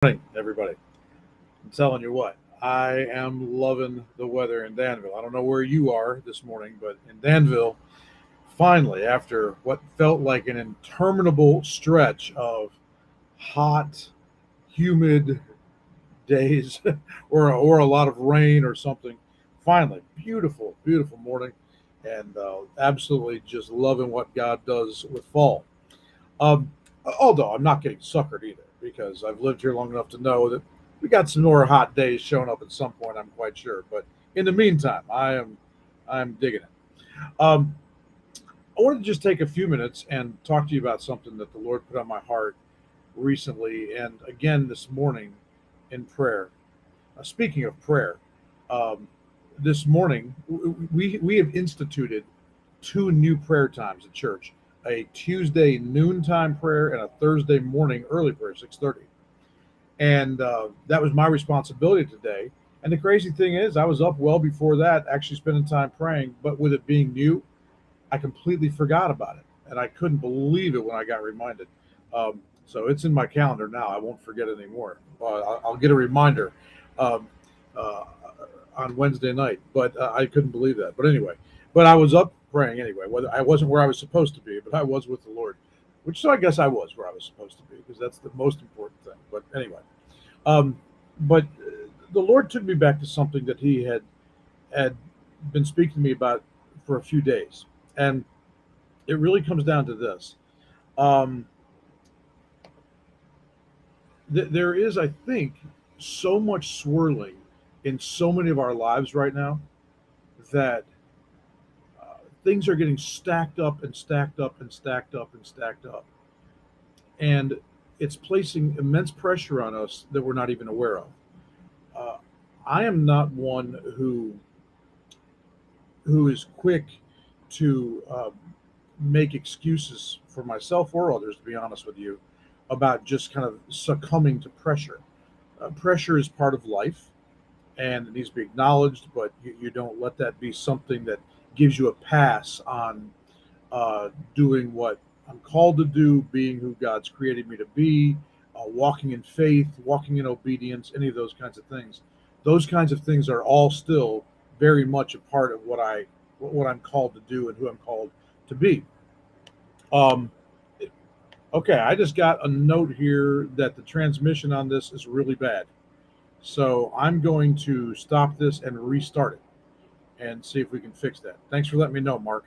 Morning, everybody. I'm telling you what, I am loving the weather in Danville. I don't know where you are this morning, but in Danville, finally, after what felt like an interminable stretch of hot, humid days or a lot of rain or something, finally, beautiful, beautiful morning, and absolutely just loving what God does with fall. Um, Although I'm not getting suckered either, because I've lived here long enough to know that we got some more hot days showing up at some point. I'm quite sure, but in the meantime, I'm digging it. I wanted to just take a few minutes and talk to you about something that the Lord put on my heart recently, and again this morning in prayer. Speaking of prayer, um, this morning we have instituted two new prayer times at church: a Tuesday noontime prayer and a Thursday morning early prayer, 6:30. And that was my responsibility today. And the crazy thing is, I was up well before that, actually spending time praying. But with it being new, I completely forgot about it, and I couldn't believe it when I got reminded. So it's in my calendar now. I won't forget it anymore. I'll get a reminder um, uh, on Wednesday night, but I couldn't believe that. But anyway, but I was up praying anyway. Whether I wasn't where I was supposed to be, but I was with the Lord, which so I guess I was where I was supposed to be because that's the most important thing. But anyway, um, but the Lord took me back to something that He had been speaking to me about for a few days, and it really comes down to this. Um, there is, I think, so much swirling in so many of our lives right now that things are getting stacked up and stacked up and stacked up and stacked up. And it's placing immense pressure on us that we're not even aware of. Uh, I am not one who is quick to make excuses for myself or others, to be honest with you, about just kind of succumbing to pressure. Pressure is part of life and it needs to be acknowledged, but you don't let that be something that gives you a pass on doing what I'm called to do, being who God's created me to be, walking in faith, walking in obedience, any of those kinds of things. Those kinds of things are all still very much a part of what I'm called to do and who I'm called to be. Um, okay, I just got a note here that the transmission on this is really bad. So I'm going to stop this and restart it and see if we can fix that. Thanks for letting me know, Mark.